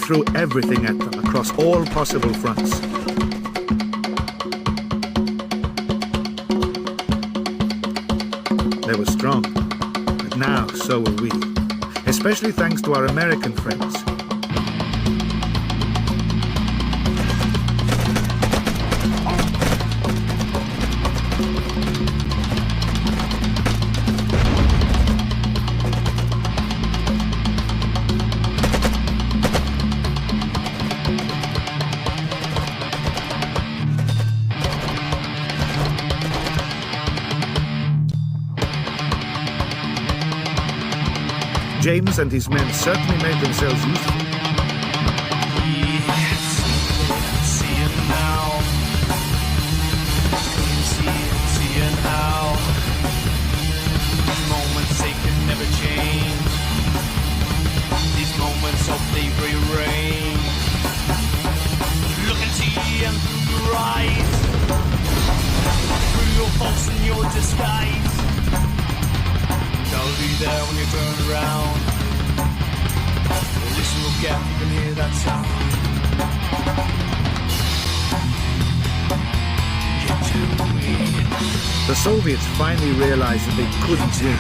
threw everything at them across all possible fronts. They were strong, but now so were we, especially thanks to our American friends. James and his men certainly made themselves useful. See it now. See it now. Moments they can never change. These moments of slavery reign. Look and see and through your eyes. Through your faults and your disguise. I'll be there when you turn around. Listen real careful, you can hear that sound. You tell me. The Soviets finally realized that they couldn't win.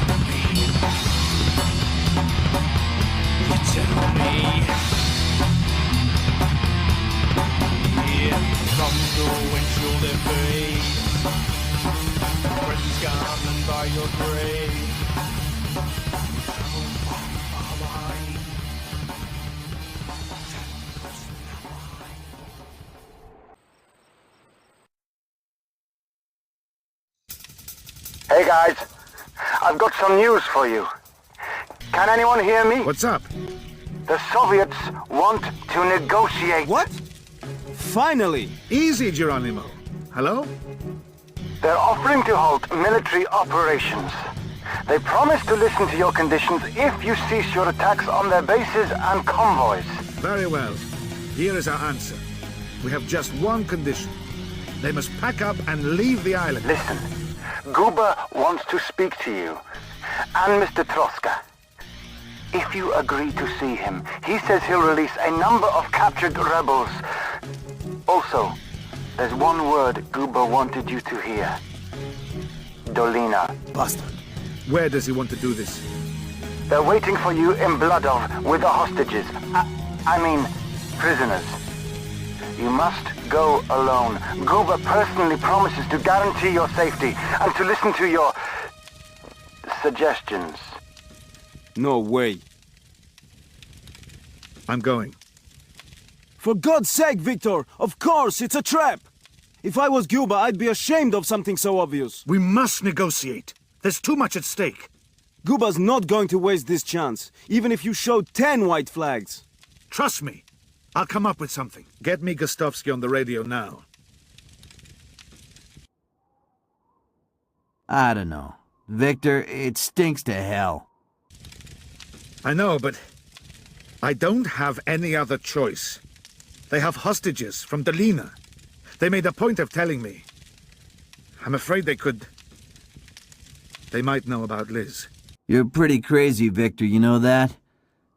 You tell me. Yeah, come go and show their face. Friends gone and by your grave. Hey guys, I've got some news for you. Can anyone hear me? What's up? The Soviets want to negotiate. What? Finally! Easy, Geronimo. Hello? They're offering to halt military operations. They promise to listen to your conditions if you cease your attacks on their bases and convoys. Very well. Here is our answer. We have just one condition. They must pack up and leave the island. Listen, Guba wants to speak to you, and Mr. Troska. If you agree to see him, he says he'll release a number of captured rebels. Also, there's one word Guba wanted you to hear. Dolina. Bastard. Where does he want to do this? They're waiting for you in Bloodov with the hostages. I mean, prisoners. You must go alone. Guba personally promises to guarantee your safety and to listen to your suggestions. No way. I'm going. For God's sake, Victor! Of course, it's a trap! If I was Cuba, I'd be ashamed of something so obvious. We must negotiate. There's too much at stake. Cuba's not going to waste this chance, even if you show 10 white flags. Trust me. I'll come up with something. Get me Gostovsky on the radio now. I don't know. Victor, it stinks to hell. I know, but I don't have any other choice. They have hostages from Dolina. They made a point of telling me. I'm afraid they might know about Liz. You're pretty crazy, Victor, you know that?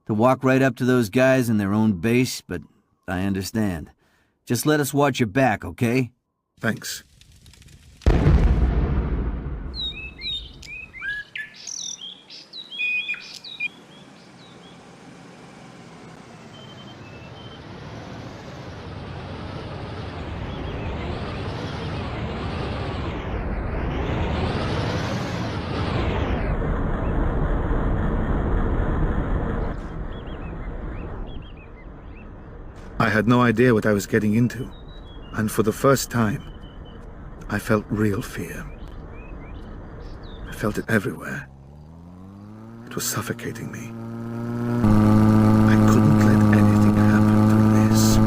To walk right up to those guys in their own base, but I understand. Just let us watch your back, okay? Thanks. I had no idea what I was getting into, and for the first time, I felt real fear. I felt it everywhere. It was suffocating me. I couldn't let anything happen to Liz.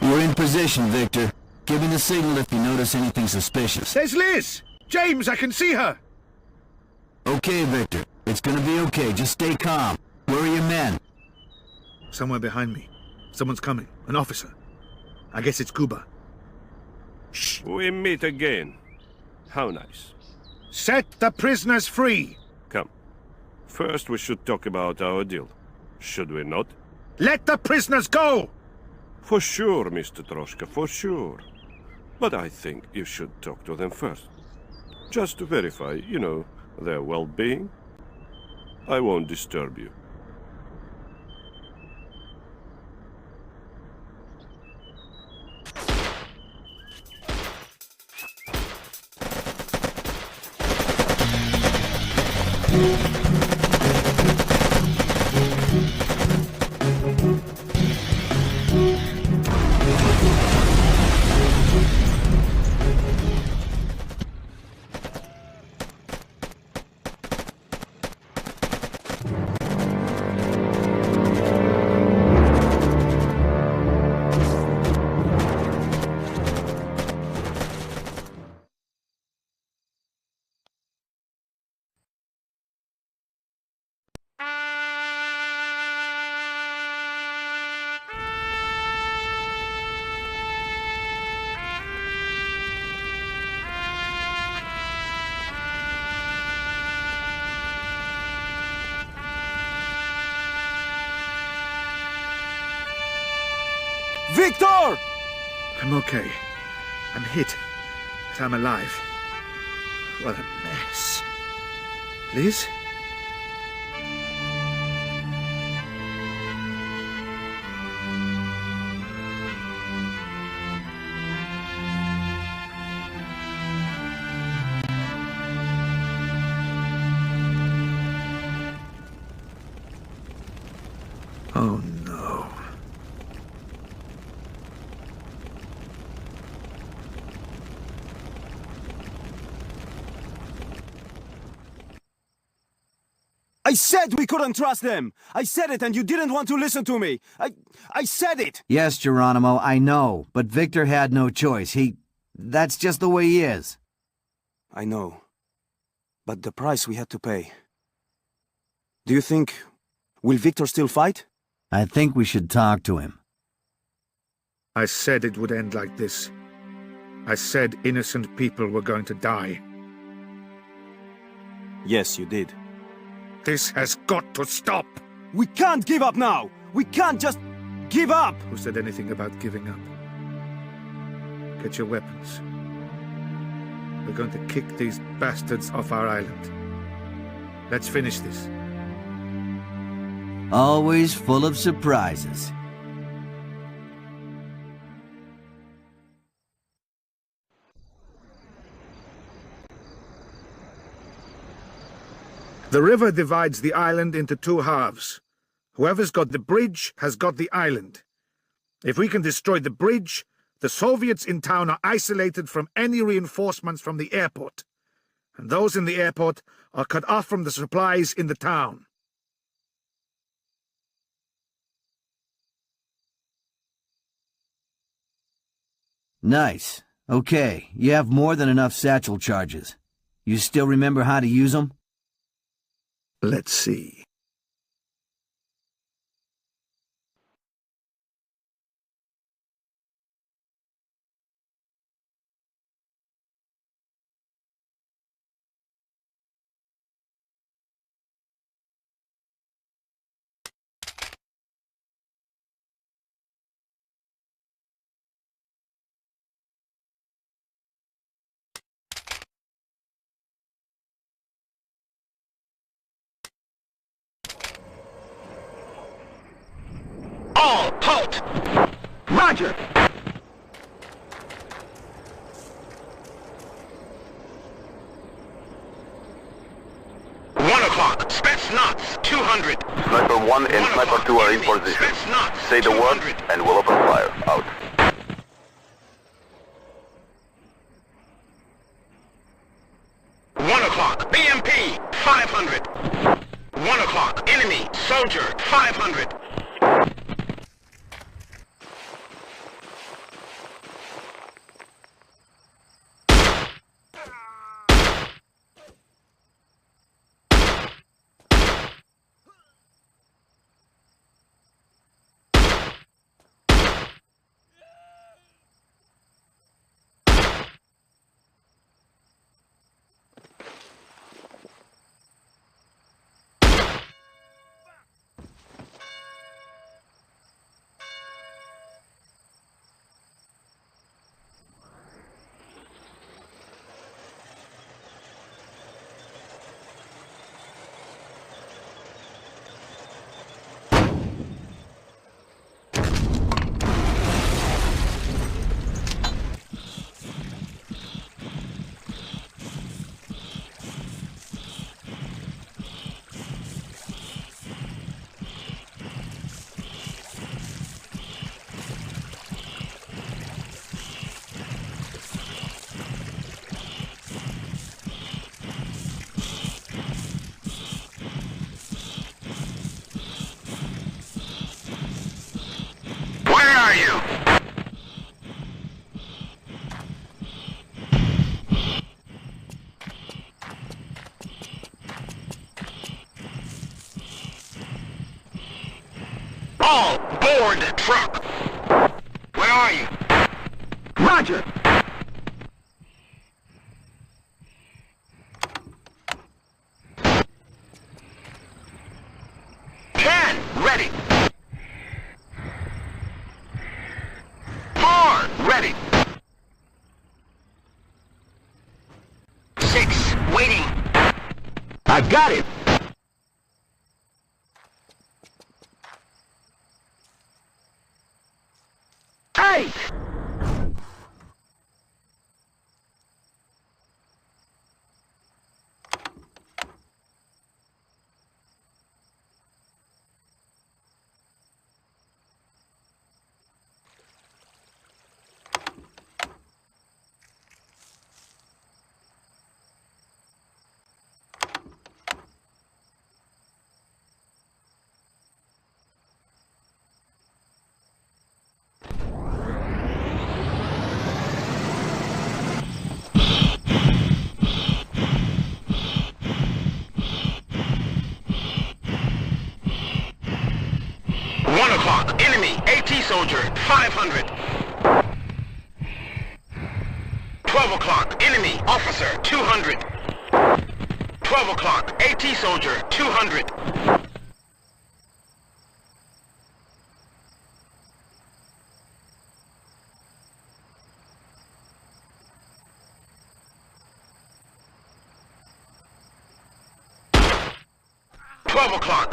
We're in position, Victor. Give me the signal if you notice anything suspicious. There's Liz! James, I can see her! okay, Victor. It's gonna be okay. Just stay calm. Where are your men? Somewhere behind me. Someone's coming. An officer. I guess it's Cuba. Shh. We meet again. How nice. Set the prisoners free! Come. First we should talk about our deal. Should we not? Let the prisoners go! For sure, Mr. Troszka, for sure. But I think you should talk to them first. Just to verify, their well-being. I won't disturb you. Victor! I'm okay. I'm hit. But I'm alive. What a mess. Liz? Oh no. I said we couldn't trust them! I said it and you didn't want to listen to me! I said it! Yes, Geronimo, I know. But Victor had no choice. That's just the way he is. I know. But the price we had to pay. Do you think... will Victor still fight? I think we should talk to him. I said it would end like this. I said innocent people were going to die. Yes, you did. This has got to stop! We can't give up now! We can't just give up! Who said anything about giving up? Get your weapons. We're going to kick these bastards off our island. Let's finish this. Always full of surprises. The river divides the island into two halves. Whoever's got the bridge has got the island. If we can destroy the bridge, the Soviets in town are isolated from any reinforcements from the airport. And those in the airport are cut off from the supplies in the town. Nice. Okay, you have more than enough satchel charges. You still remember how to use them? Let's see. All, halt! Roger! Spetsnaz, 200. Sniper 1 and Sniper 2 are in position. Say the word and we'll open fire. Out. BMP, 500. 1 o'clock. Enemy, soldier, 500. All board truck. Where are you? Roger. Ready. 4, ready. 6, waiting. I got it. 8. Enemy, AT soldier, 500. 12 o'clock, enemy, officer, 200. 12 o'clock, AT soldier, 200.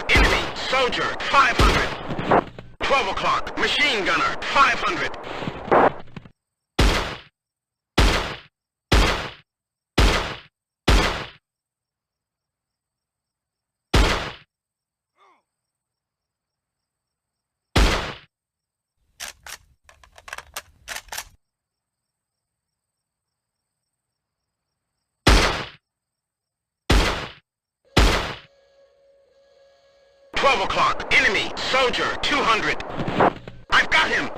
Enemy, soldier, 500. 12 o'clock, machine gunner, 500. Enemy, soldier, 200. I've got him.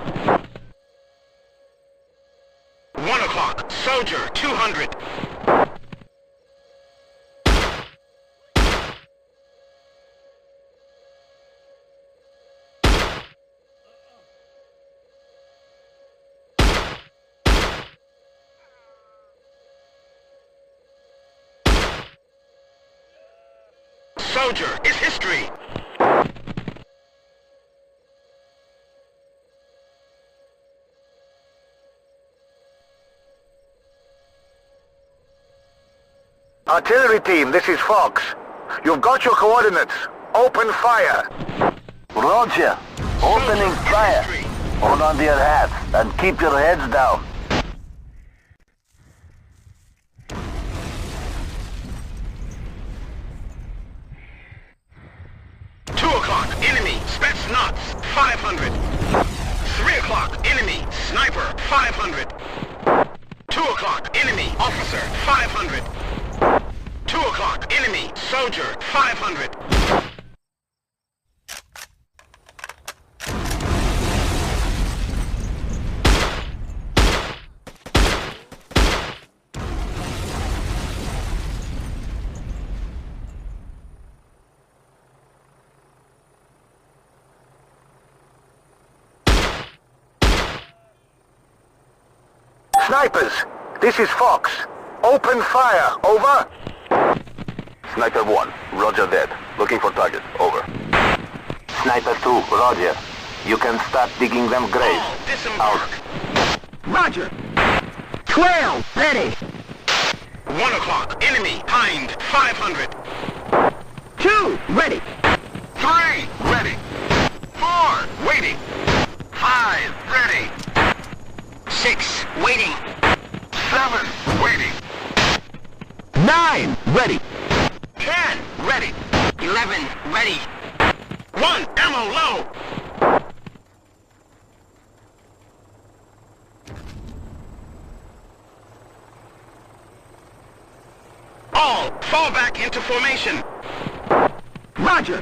1 o'clock, soldier, 200. Soldier is history. Artillery team, this is Fox. You've got your coordinates. Open fire. Roger. Opening fire. Hold on to your hats and keep your heads down. Enemy, Spetsnaz, 500. 3 o'clock, enemy, sniper, 500. 2 o'clock, enemy, officer, 500. 2 o'clock, enemy, soldier, 500. Snipers, this is Fox. Open fire, over. Sniper 1, roger that. Looking for target, over. Sniper 2, roger. You can start digging them graves. Out. Roger. 12, ready. 1 o'clock, enemy, Hind, 500. 2, ready. 3, ready. 4, waiting. 5, ready. 6, waiting. 7, waiting. 9, ready. 10, ready. 11, ready. 1, ammo low. All, fall back into formation. Roger.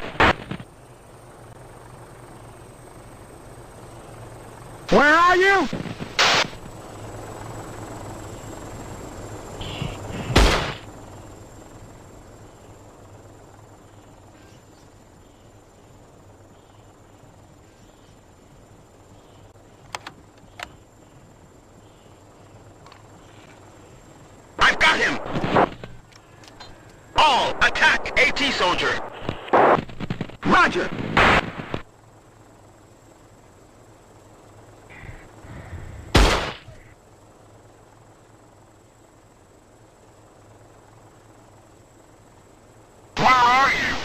Where are you? AT soldier. Roger. Where are you?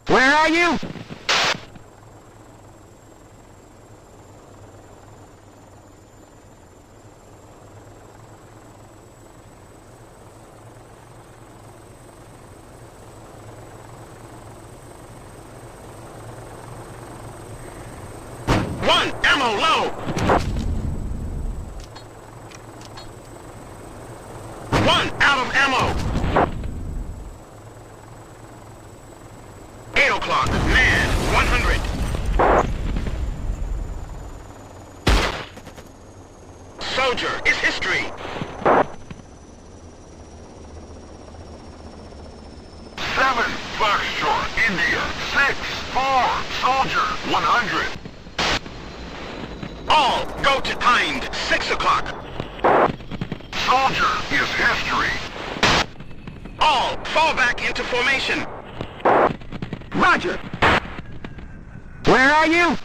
Where are you? One, ammo low. One, out of ammo. 8 o'clock, man, 100. Soldier, it's history. 7, Foxtrot, India. 6, 4, soldier, 100. All go to timed 6 o'clock. Soldier is history. All fall back into formation. Roger. Where are you?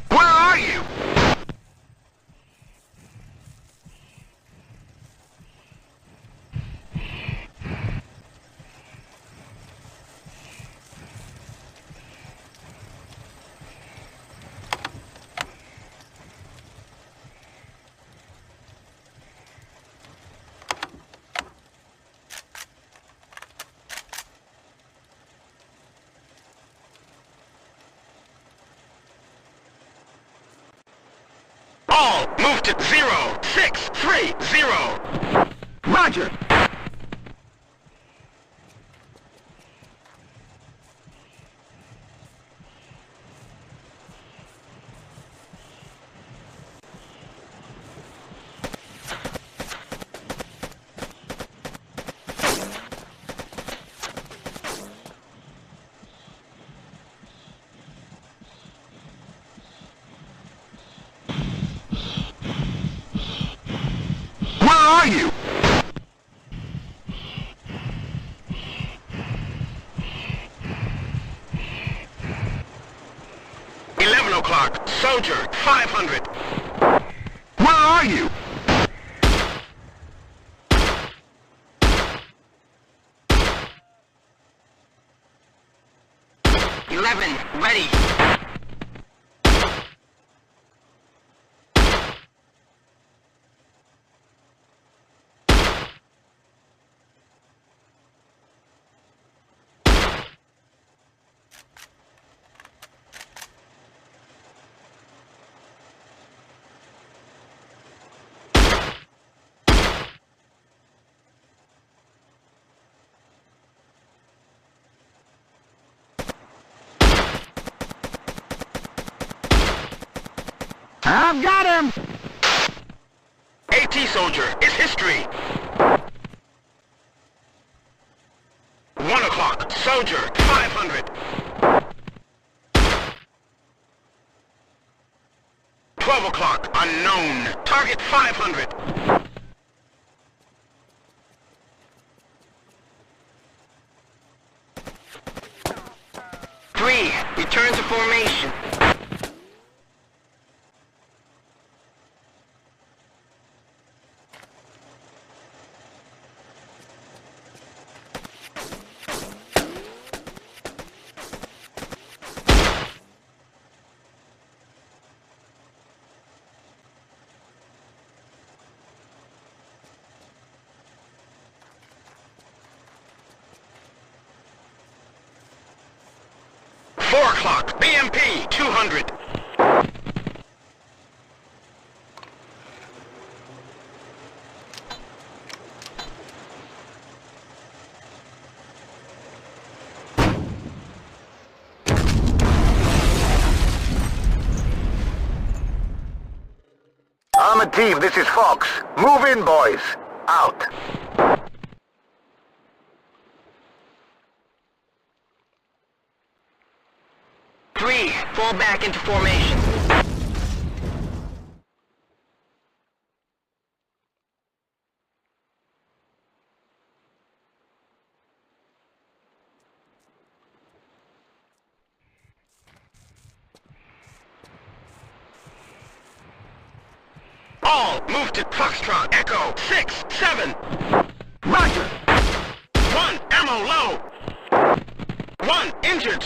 Where are you? All move to 0, 6, 3, 0. Roger. Where are you? O'clock, soldier, 500. Where are you? Ready. I've got him! AT soldier, it's history! 1 o'clock, soldier, 500. 12 o'clock, unknown, target 500. 3, return to formation. 4 o'clock, BMP 200. Armored team, this is Fox. Move in, boys. Out. Three, fall back into formation. All move to Foxtrot. Echo 6, 7. Roger. 1 ammo low. 1 injured.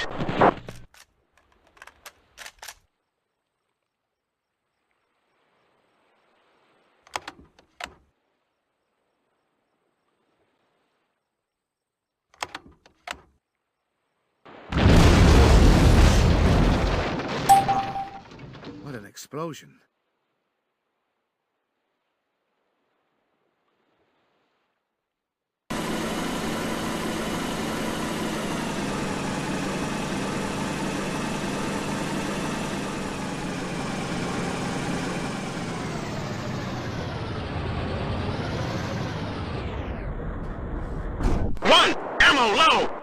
What an explosion. One ammo low.